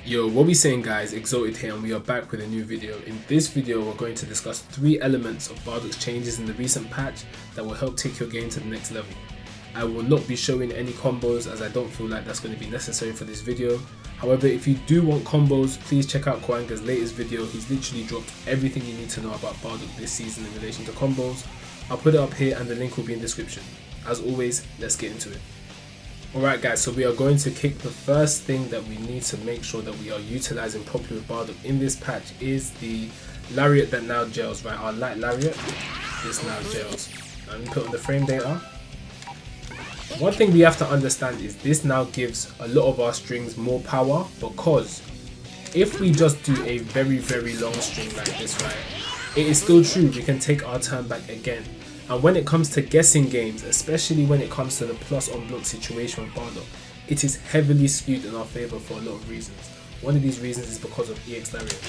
Yo, what we saying guys, Exltd here, and we are back with a new video. In this video we're going to discuss 3 elements of Bardock's changes in the recent patch that will help take your game to the next level. I will not be showing any combos as I don't feel like that's going to be necessary for this video. However, if you do want combos, please check out Koanga's latest video. He's literally dropped everything you need to know about Bardock this season in relation to combos. I'll put it up here and the link will be in the description. As always, let's get into it. Alright guys, so we are going to kick the first thing that we need to make sure that we are utilising properly with Bardock in this patch is the lariat that now gels, right? Our light lariat, this now gels. And we put on the frame data. One thing we have to understand is this now gives a lot of our strings more power, because if we just do a very long string like this, right, it is still true, we can take our turn back again. And when it comes to guessing games, especially when it comes to the plus on block situation with Bardock, it is heavily skewed in our favour for a lot of reasons. One of these reasons is because of EX Lariat.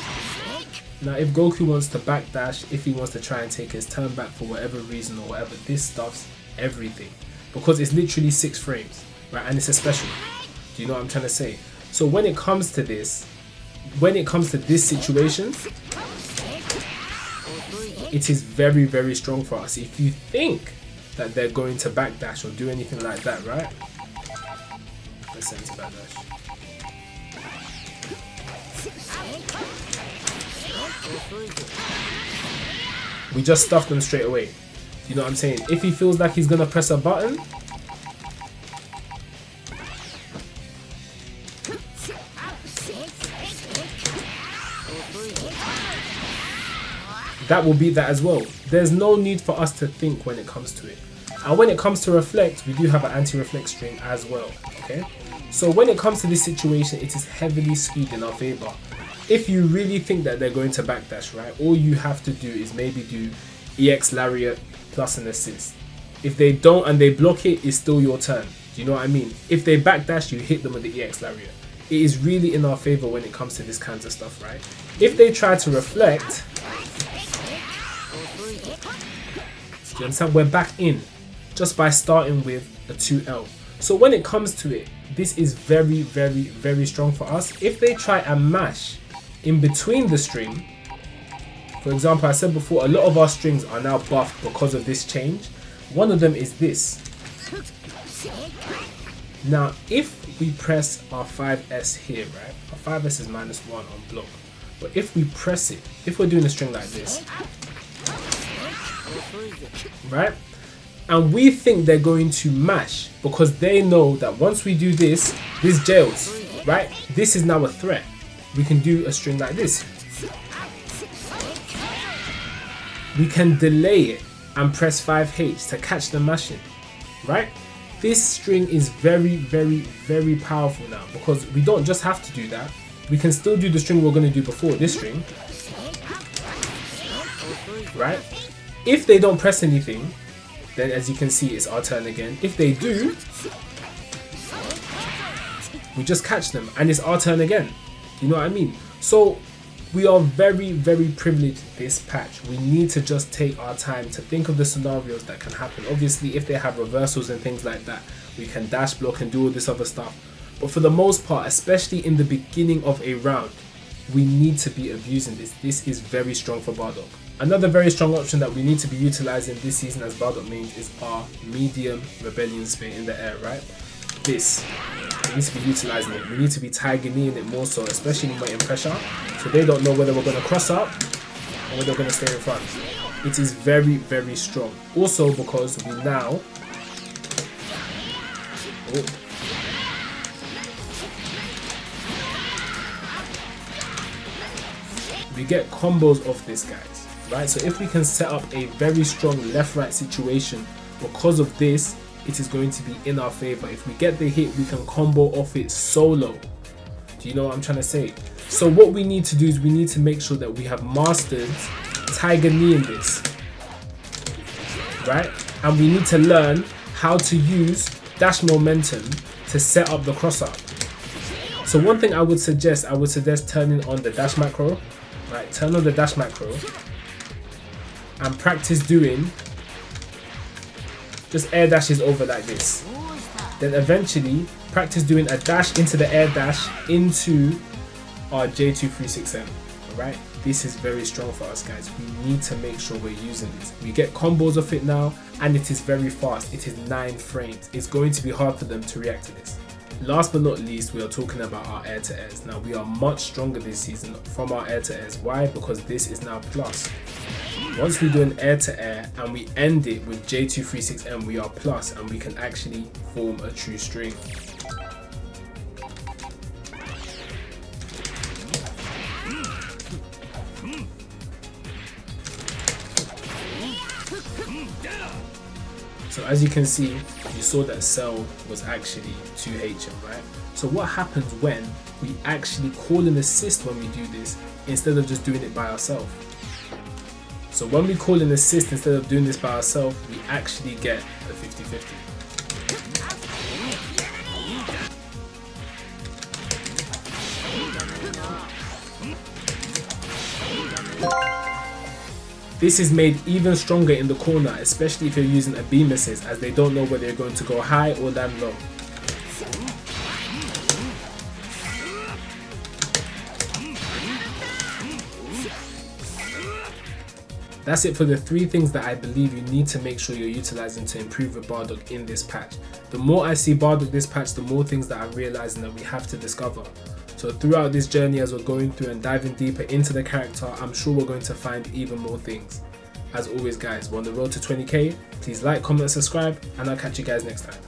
Now if Goku wants to backdash, if he wants to try and take his turn back for whatever reason or whatever, this stuffs everything. Because it's literally 6 frames, right? And it's a special. Do you know what I'm trying to say? So when it comes to this, situation, it is very strong for us. If you think that they're going to backdash or do anything like that, right? Let's send to backdash. We just stuff them straight away. You know what I'm saying? If he feels like he's gonna press a button, that will beat that as well. There's no need for us to think when it comes to it. And when it comes to reflect, we do have an anti-reflect string as well, okay? So when it comes to this situation, it is heavily skewed in our favor. If you really think that they're going to backdash, right, all you have to do is maybe do EX Lariat plus an assist. If they don't and they block it, it's still your turn. Do you know what I mean? If they backdash, you hit them with the EX Lariat. It is really in our favor when it comes to this kinds of stuff, right? If they try to reflect, do you understand? We're back in just by starting with a 2L. So when it comes to it, this is very strong for us. If they try and mash in between the string, for example, I said before, a lot of our strings are now buffed because of this change. One of them is this. Now, if we press our 5S here, right? Our 5S is -1 on block. But if we press it, if we're doing a string like this, right? And we think they're going to mash because they know that once we do this, this jails, right? This is now a threat. We can do a string like this. We can delay it and press 5H to catch the mashing, right? This string is very powerful now, because we don't just have to do that. We can still do the string we're going to do before this string, right? If they don't press anything, then as you can see, it's our turn again. If they do, we just catch them and it's our turn again. You know what I mean? So we are very privileged this patch. We need to just take our time to think of the scenarios that can happen. Obviously, if they have reversals and things like that, we can dash block and do all this other stuff. But for the most part, especially in the beginning of a round, we need to be abusing this. This is very strong for Bardock. Another very strong option that we need to be utilizing this season as Bardock mains is our medium rebellion spin in the air, right? This, we need to be utilizing it. We need to be Tiger-kneeing it more so, especially when we're in pressure, so they don't know whether we're going to cross up or whether we're going to stay in front. It is very strong. Also because we now, we get combos off this, guys, right? So if we can set up a very strong left-right situation because of this, it is going to be in our favor. If we get the hit, we can combo off it solo. Do you know what I'm trying to say? So what we need to do is we need to make sure that we have mastered Tiger Knee in this, right? And we need to learn how to use dash momentum to set up the cross up. So one thing I would suggest turning on the dash macro, right? Turn on the dash macro and practice doing just air dashes over like this. Then eventually practice doing a dash into the air dash into our J236M. Alright, this is very strong for us guys. We need to make sure we're using this. We get combos of it now, and it is very fast. It is 9 frames. It's going to be hard for them to react to this. Last but not least, we are talking about our air to airs. Now we are much stronger this season from our air to airs. Why? Because this is now plus. Once we do an air to air and we end it with J236M, we are plus, and we can actually form a true string. So as you can see, you saw that Cell was actually 2HM, right? So what happens when we actually call an assist when we do this instead of just doing it by ourselves? So when we call an assist instead of doing this by ourselves, we actually get a 50-50. This is made even stronger in the corner, especially if you're using a beam assist, as they don't know whether you're going to go high or land low. That's it for the 3 things that I believe you need to make sure you're utilizing to improve with Bardock in this patch. The more I see Bardock this patch, the more things that I'm realizing that we have to discover. So throughout this journey, as we're going through and diving deeper into the character, I'm sure we're going to find even more things. As always guys, we're on the road to 20k. Please like, comment, subscribe, and I'll catch you guys next time.